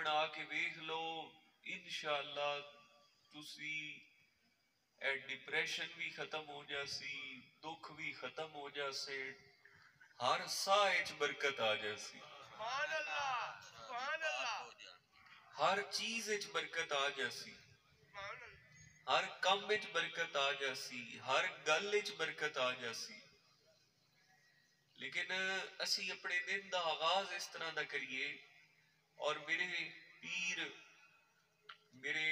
بنا کے ویکھ لو انشاءاللہ تسی اے ڈپریشن بھی ختم ہو جاسی، دکھ بھی ختم ہو جاسے، ہر ساہ وچ برکت آ جاسی، سبحان اللہ سبحان اللہ ہر چیز وچ برکت آ جاسی، سبحان اللہ ہر کم وچ برکت آ جاسی، ہر گل وچ برکت آ جاسی۔ لیکن اسی اپنے دن دا آغاز اس طرح دا کریے، اور میرے پیر، میرے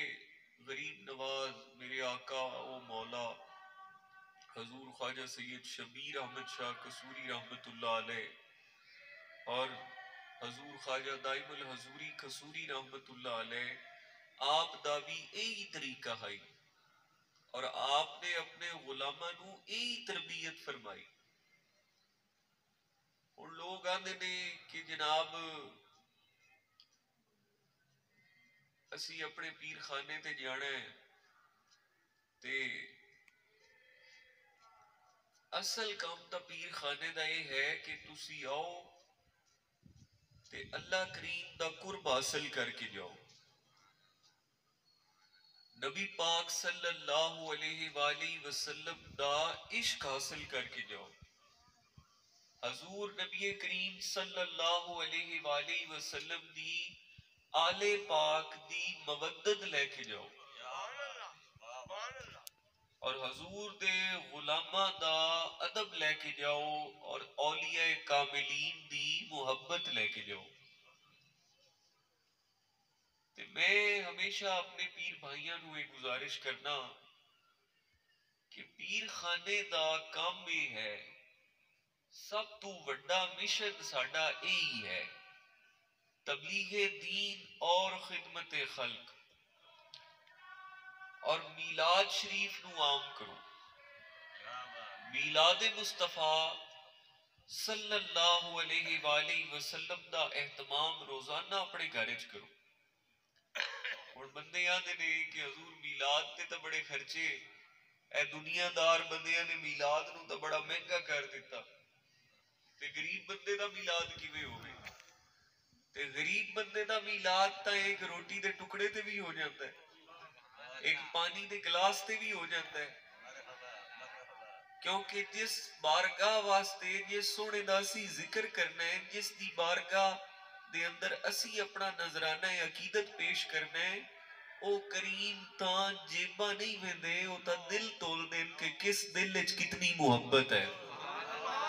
غریب نواز، میرے آقا او مولا حضور خواجہ سید شبیر احمد شاہ قصوری رحمت اللہ علیہ اور حضور خواجہ دائم الحضوری قصوری رحمت اللہ علیہ، آپ دا بھی یہی طریقہ ہے اور آپ نے اپنے غلاماں نو یہی تربیت فرمائی۔ ان لوگ آندے نے کہ جناب اسی اپنے پیر خانے تے جانا ہے، تے اصل کام تا پیر خانے دا یہ ہے کہ تسی آؤ تے اللہ کریم دا قرب حاصل کر کے جاؤ، نبی پاک صلی اللہ علیہ وآلہ وسلم دا عشق حاصل کر کے جاؤ، حضور نبی کریم صلی اللہ علیہ وآلہ وسلم دی آل پاک دی مودت لے کے جاؤ، سبحان اللہ سبحان اللہ اور حضور دے غلامہ دا ادب لے کے جاؤ، اور اولیاء کاملین دی محبت لے کے جاؤ۔ تے میں ہمیشہ اپنے پیر بھائیاں نو ایک گزارش کرنا کہ پیر خانے دا کام یہ ہے، سب تو وڈا مشن ساڈا یہی ہے، تبلیغ دین اور خدمت خلق، اور میلاد شریف نو عام کرو، میلاد مصطفیٰ صلی اللہ علیہ وآلہ وسلم دا اہتمام روزانہ اپنے گھر وچ کرو۔ اور بندے آندے نے کہ حضور میلاد تے تو بڑے خرچے، اے دنیا دار بندیاں نے میلاد نو تو بڑا مہنگا کر دیتا، تے غریب بندے دا میلاد کیویں ہوے؟ تے غریب بندے دا میلاد تا ایک روٹی دے ٹکڑے تے بھی ہو جاتا ہے، ایک پانی دے گلاس تے بھی ہو جاتا ہے، کیونکہ جس بارگاہ واسطے جس سونے دا اسی ذکر کرنا ہے، جس دی بارگاہ دے اندر اسی اپنا نظرانہ عقیدت پیش کرنا ہے، او کریم تاں جیبا نہیں ویندے، او تا دل تول دین کہ کس دل وچ کتنی محبت ہے۔ سبحان اللہ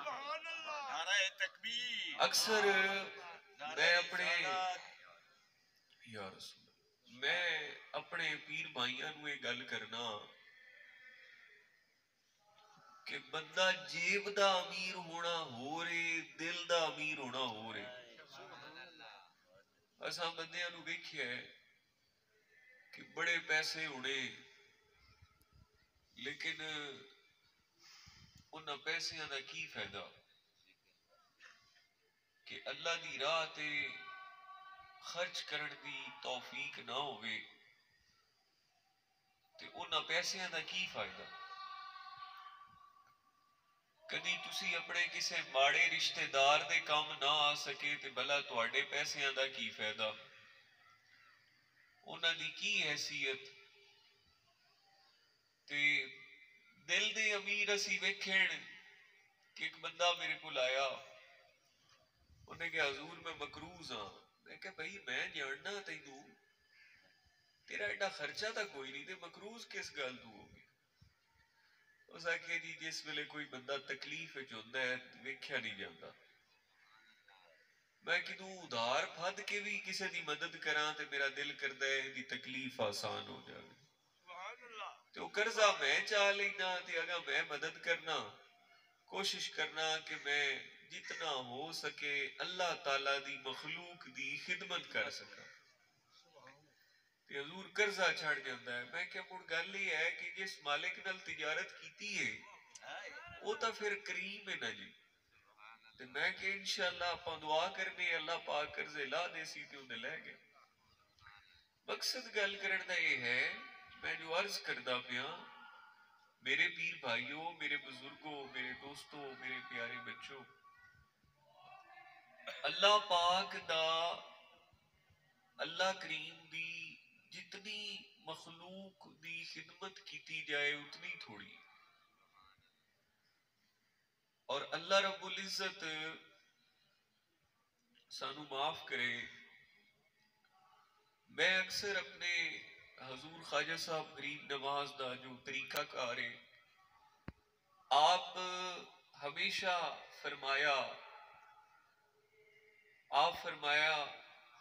سبحان اللہ نعرہ تکبیر، اکثر نعرہ میں اپنے رسالت، یا رسول اللہ، میں اپنے پیر بھائیاں نو یہ گل کرنا کہ بندہ جیب دا امیر ہونا ہو رہے، دل دا امیر ہونا ہو رہے۔ اساں بندیاں نو ویکھیا ہے کہ بڑے پیسے ہونے، لیکن انہاں پیسیاں دا کی فائدہ کہ اللہ دی راہ تے خرچ کرن دی توفیق نہ ہوئے، تے انہاں پیسیاں دا کی فائدہ؟ کدی تسی اپنے کسے ماڑے رشتہ دار دے کام نہ آ سکے تے بھلا تواڈے پیسیاں دا کی فائدہ؟ انہاں دی کی حیثیت؟ تے دل دے امیر اسی ویکھن کہ ایک بندہ میرے کو آیا، انہیں کہا حضور میں مقروض ہاں، میں کہا بھائی میں جاننا تینوں، تیرا ایڈا خرچہ تا کوئی نہیں، تے مقروض کس گل تو ہو گیا؟ اس آکھے جی جس ویلے کوئی بندہ تکلیف وچ ہوندا ہے ویکھیا نہیں جاندا، میں کدوں ادھار پھد کے بھی کسے دی مدد کراں تے میرا دل کردا ہے دی تکلیف آسان ہو جائے، سبحان اللہ تو قرضہ میں چاہ لینا تے اگر میں مدد کرنا، کوشش کرنا کہ میں جتنا ہو سکے اللہ تعالیٰ دی مخلوق دی خدمت کر سکا، تے حضور قرضہ چھڑ جاندہ ہے۔ میں کہ مڑ گل یہ ہے کہ جس مالک نال تجارت کیتی ہے وہ تا پھر کریم ہے نا جی، تے میں کہ انشاءاللہ اپا دعا کرنے اللہ پاک قرضے لا دے سی تے انہیں لے گئے۔ مقصد گل کرن دا یہ ہے، میں جو عرض کردہ پیا میرے پیر بھائیوں، میرے بزرگوں، میرے دوستوں، میرے پیارے بچوں، اللہ پاک دا اللہ کریم دی جتنی مخلوق دی خدمت کیتی جائے اتنی تھوڑی، اور اللہ رب العزت سانو معاف کرے. میں اکثر اپنے حضور خواجہ صاحب غریب نواز دا جو طریقہ کار ہے، آپ ہمیشہ فرمایا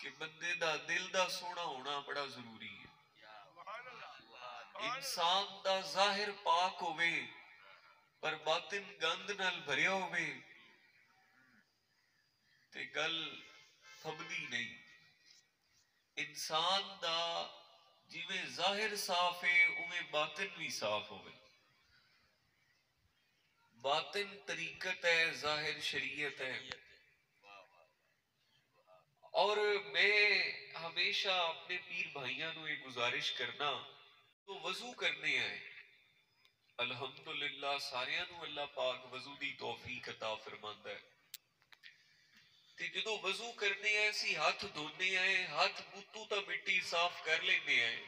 کہ بندے دا دل دا سونا ہونا بڑا ضروری ہے. انسان دا ظاہر پاک ہوئے پر باطن گند نال بھریا ہوئے تے گل پھبدی نہیں. انسان دا جویں ظاہر صاف ہے اویں باطن بھی صاف ہوئے. باطن طریقت ہے، ظاہر شریعت ہے. اور میں ہمیشہ اپنے پیر بھائیاں نو یہ گزارش کرنا تو وضو کرنے آئے، الحمدللہ ساریاں نو اللہ پاک وضو دی توفیق عطا فرماندا ہے. تے جدو وضو کرنے آئے سی ہاتھ دھونے آئے، ہاتھ بوتو تا مٹی صاف کر لینے آئے،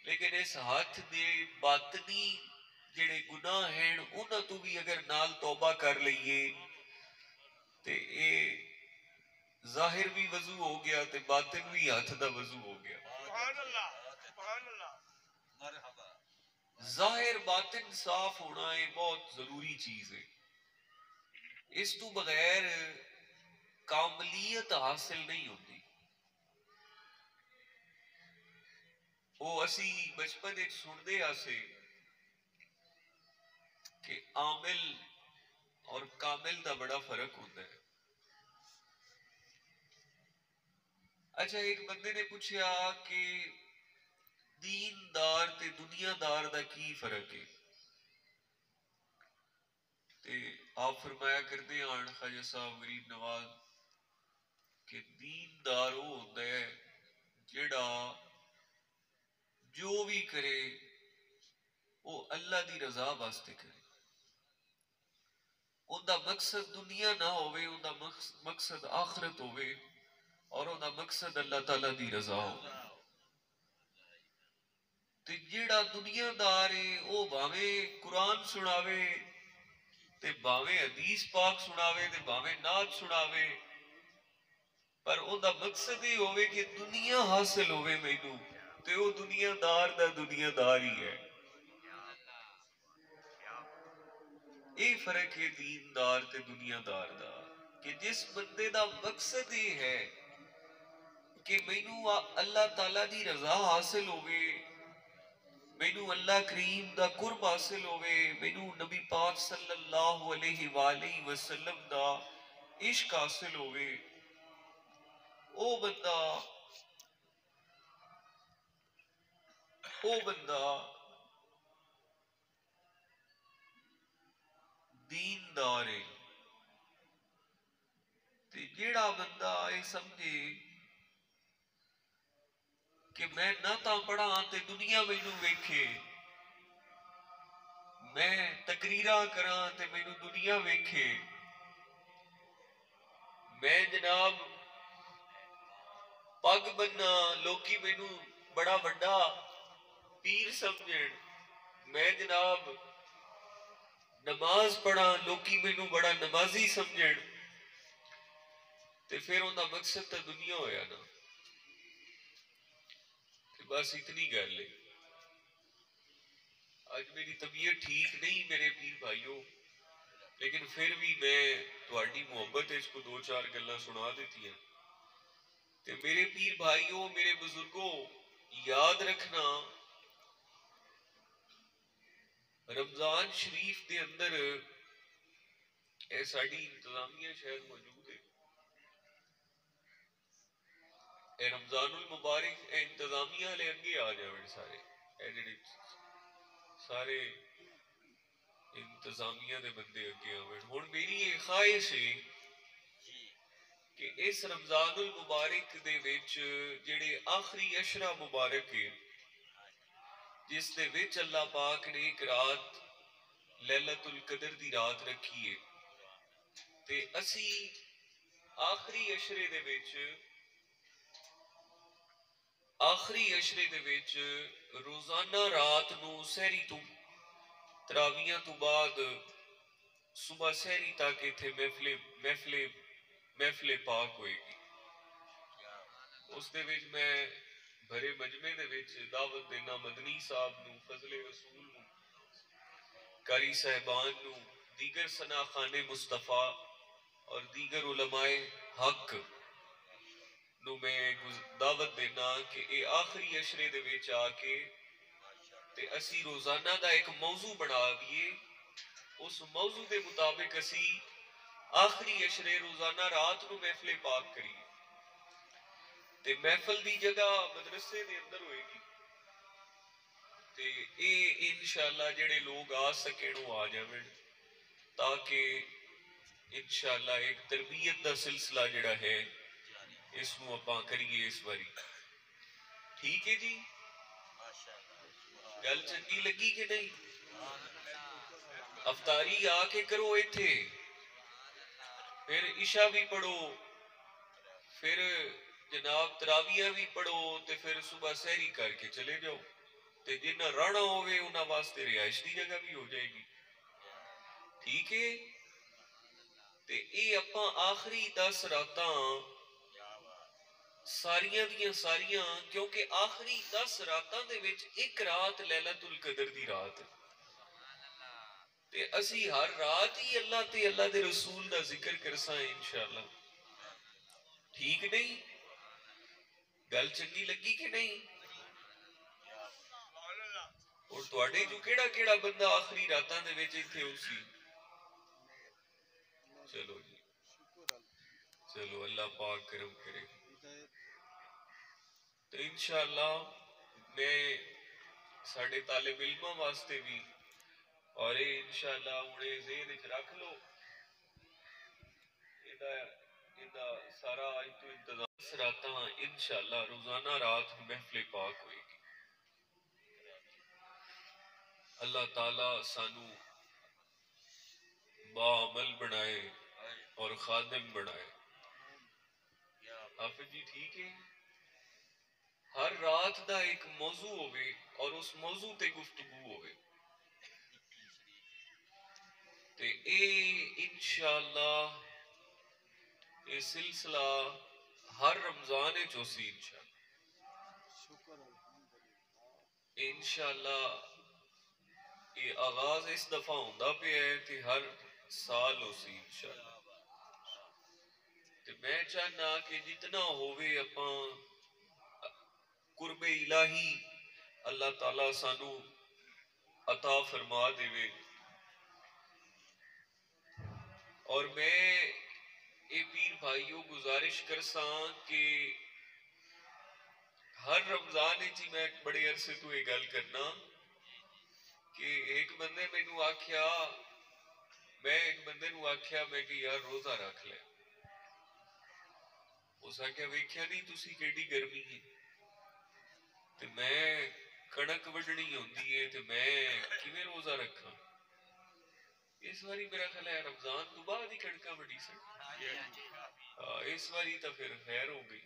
لیکن اس ہاتھ دے باطنی جڑے گناہ ہیں انہاں تو بھی اگر نال توبہ کر لئیے تے اے ظاہر بھی وضو ہو گیا تے باطن بھی ہاتھ دا وضو ہو گیا. سبحان اللہ سبحان اللہ. ظاہر باطن صاف ہونا یہ بہت ضروری چیز ہے. اس تو بغیر کاملیت حاصل نہیں ہوتی. وہ اسی بچپن ایک سندے آسے کہ عامل اور کامل دا بڑا فرق ہوتا ہے. اچھا ایک بندے نے پوچھا کہ دین دار تے دنیا دار دا کی فرق ہے؟ تے آپ فرمایا کرتے آن خواجہ صاحب غریب نواز کہ دین دار وہ ہوتا ہے جڑا جو بھی کرے وہ اللہ دی رضا واسطے کرے. ان دا مقصد دنیا نہ ہوئے، ان دا مقصد آخرت ہوئے، اور ان دا مقصد اللہ تعالیٰ دی رضا ہوئے. تے جیڑا دنیا دار ہے وہ باویں قرآن سناوے تے باویں حدیث پاک سناوے تے باویں نعت سناوے، پر ان دا مقصد ہی ہوئے کہ دنیا حاصل ہوئے مینوں، تے وہ دنیا دار ہی ہے. یہ فرق ہے دین دار تے دنیا دار دا، کہ جس بندے دا مقصد یہ ہے کہ مینوں اللہ تعالیٰ دی رضا حاصل ہوئے، مینوں اللہ کریم دا قرب حاصل ہوئے، مینوں نبی پاک صلی اللہ علیہ وآلہ وسلم دا عشق حاصل ہوئے، او بندہ دین دار ہے. تے جیڑا بندہ یہ سمجھے کہ میں نہ تا پڑھا تے دنیا مینوں ویکھے، میں تقریراں کراں تے مینوں دنیا ویکھے، میں جناب پگ بننا لوکی مینوں بڑا بڑا پیر سمجھن، میں جناب نماز پڑھا لوکی مینوں بڑا نمازی سمجھن، تے پھر ان دا مقصد تا دنیا ہویا نا. بس اتنی گل ہے. آج میری طبیعت ٹھیک نہیں میرے پیر بھائیوں، لیکن پھر بھی میں تہاڈی محبت اس کو دو چار گلاں سنا دیتی ہیں. تے میرے پیر بھائیوں، میرے بزرگوں، یاد رکھنا رمضان شریف دے اندر اے ساڈی انتظامیہ شاید موجود ہے، اے رمضان المبارک اے انتظامیہ والے اگے آ جاویں سارے، اے جڑے سارے انتظامیہ دے بندے اگے آویں. ہن میری یہ خواہش ہے کہ اس رمضان المبارک دے وچ جڑے آخری عشرہ مبارک ہے جس دے وچ اللہ پاک نے ایک رات لیلۃ القدر دی رات رکھی ہے، تے اسی آخری عشرے دے وچ آخری عشرے دے وچ روزانہ رات نو سحری تو تراویاں تو بعد صبح سحری تک اتنے محفل پاک ہوئے گی. اس دے وچ میں بھرے مجمع دے وچ دعوت دینا مدنی صاحب نو، فضل رسول نو، قاری صاحبان نو، دیگر ثنا خان مصطفیٰ اور دیگر علماء حق نو میں دعوت دینا کہ اے آخری عشرے دے وچ آ کے تے اسی روزانہ دا ایک موضوع بنا دیے. اس موضوع دے مطابق اسی آخری عشرے روزانہ رات نو محفل پاک کریے. تے محفل دی جگہ مدرسے دے اندر ہوئے گی تے اے انشاءاللہ جڑے لوگ آ سکیں وہ آ جاویں تاکہ انشاءاللہ ایک تربیت دا سلسلہ جڑا ہے اس نو اپاں کریے اس باری. ٹھیک ہے جی؟ گل چنگی لگی کہ نہیں؟ افطاری آ کے کرو ایتھے، پھر عشاء بھی پڑھو، پھر جناب تراویہ بھی پڑھو تے پھر صبح سحری کر کے چلے جاؤ. تے جنہ رانا ہوئے انہاں واسطے رہائش دی جگہ بھی ہو جائے گی. ٹھیک ہے؟ تے اے اپاں آخری 10 راتاں ساریاں دیاں ساریاں، کیونکہ آخری 10 راتاں دے وچ ایک رات لیلۃ القدر دی رات ہے تے اسی ہر رات ہی اللہ تے اللہ دے رسول دا ذکر کرساں انشاءاللہ. ٹھیک نہیں؟ گل چنگی لگی کہ نہیں؟ اور تواڈے جو کیڑا کیڑا بندہ آخری راتاں دے وچ ایتھے ہوسی؟ چلو جی، چلو اللہ پاک کرم کرے. تو انشاءاللہ میں ساڑھے طالب علمہ واسطے بھی اور انشاءاللہ انہیں ذہن وچ رکھ لو ادا سارا آج تو انتظام راتاں انشاءاللہ روزانہ رات محفل پاک ہوئے گی. اللہ تعالی سانو باعمل بنائے اور خادم بنائے. حافظ جی ٹھیک ہے؟ ہر رات دا ایک موضوع ہوئے اور اس موضوع تے گفتگو ہوئے تے اے انشاءاللہ اے سلسلہ ہر رمضان چوسی انشاءاللہ اے آغاز اس دفعہ ہوندہ پہ ہے تے ہر سال ہو سی انشاءاللہ. تے میں چاہنا کہ جتنا ہوئے اپاں قرب الہی اللہ تعالیٰ سانو عطا فرما دے وے. اور میں اے پیر بھائیوں گزارش کرساں کہ ہر رمضان جی میں بڑے عرصے تو یہ گل کرنا کہ ایک بندے میں نو آکھیا میں کہ یار روزہ رکھ لے. اس آکھیا ویکھیا نہیں تسی کیڑی گرمی ہے تے میں کڑک وڈنی ہوندی ہے تے میں کیویں روزہ رکھاں. اس باری میرا خیال ہے رمضان تو بعد ہی کڑکاں وڈی سن. اس باری تو پھر خیر ہو گئی.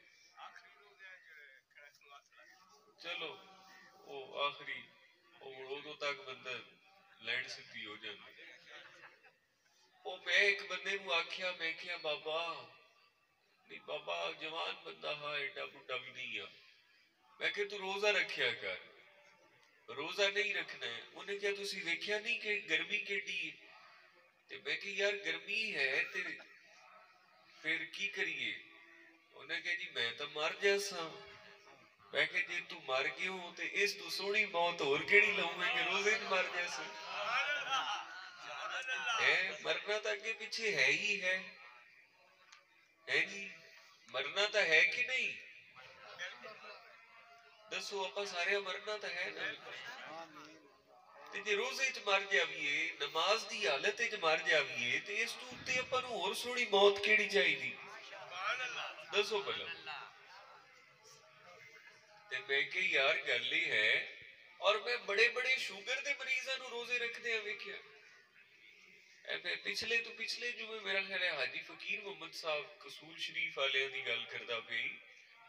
چلو وہ آخری ادو تک بندہ لینڈ سیدھی ہو جاندی. وہ میں ایک بندے نو آکھیا میں کیا بابا نہیں بابا جوان بندہ ہاں ایڈا بڈا بھی نہیں آ. میں کہ تو روزہ رکھیا کر. روزہ نہیں رکھنا ہے. انہیں کیا تسی ویکھیا نہیں کہ گرمی کیڈی ہے. تے میں کہ یار گرمی ہے تے پھر کی کریے. انہیں کہا جی میں تو مر جیسا. میں کہ جی تو مر گئے ہو تے اس تو سونی موت اور کیڑی لاؤں میں کہ روزے تو مر جیسا. مرنا تو اگے پیچھے ہے ہی ہے جی. مرنا تو ہے کہ نہیں؟ دسو اپا سارے مرنا تو ہے نا. تے جے روزے چ مر جاویے نماز دی حالت وچ مر جاویے تے اس تو تے اپا نو اور سونی موت کیڑی چاہیدی. دسو بھلا. تے میں کہ یار گل ہی ہے. اور میں بڑے بڑے شوگر دے مریضاں نو روزے رکھدے ویکھیا. پچھلے تو پچھلے جو میرا خیال ہے حاجی فقیر محمد صاحب قصور شریف والے دی گل کردا پئی.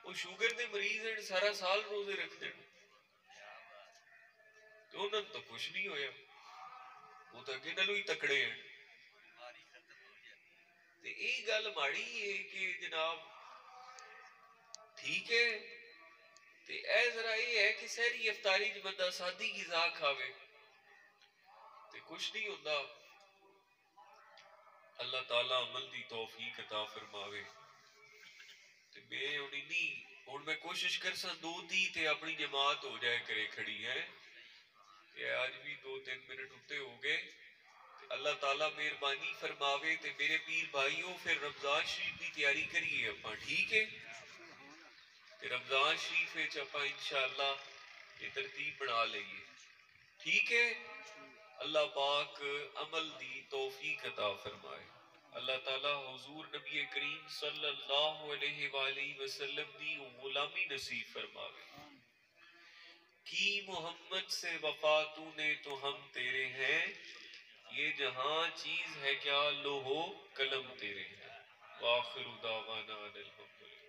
وہ شوگر دے مریض ہیں سارا سال روزے رکھتے ہیں تو انہوں نے تو کچھ نہیں ہویا، وہ تو اگے نالوں ہی تکڑے ہیں. تے یہ گل ماڑی ہے کہ جناب ٹھیک ہے تے اے ذرا یہ ہے کہ سحری افطاری جو بندہ سادی غذا کھاوے تے کچھ نہیں ہوتا. اللہ تعالیٰ عمل دی توفیق عطا فرماوے. تے میں ہن کوشش کرساں 2 تے اپنی جماعت ہو جائے کرے کھڑی ہے کہ آج بھی 2-3 منٹ ہوتے ہو گئے. اللہ تعالیٰ مہربانی فرماوے تے میرے پیر بھائیوں پھر رمضان شریف کی تیاری کریے اپاں، ٹھیک ہے؟ تے رمضان شریف وچ اپاں انشاءاللہ یہ ترتیب بنا لئیے، ٹھیک ہے؟ اللہ پاک عمل دی توفیق عطا فرمائے. اللہ تعالیٰ حضور نبی کریم صلی اللہ علیہ وآلہ وسلم دی غلامی نصیب فرماوے. کی محمد سے وفا تو نے تو ہم تیرے ہیں، یہ جہاں چیز ہے کیا لوہو قلم تیرے ہیں. وآخر دعوانا ان الحمدللہ.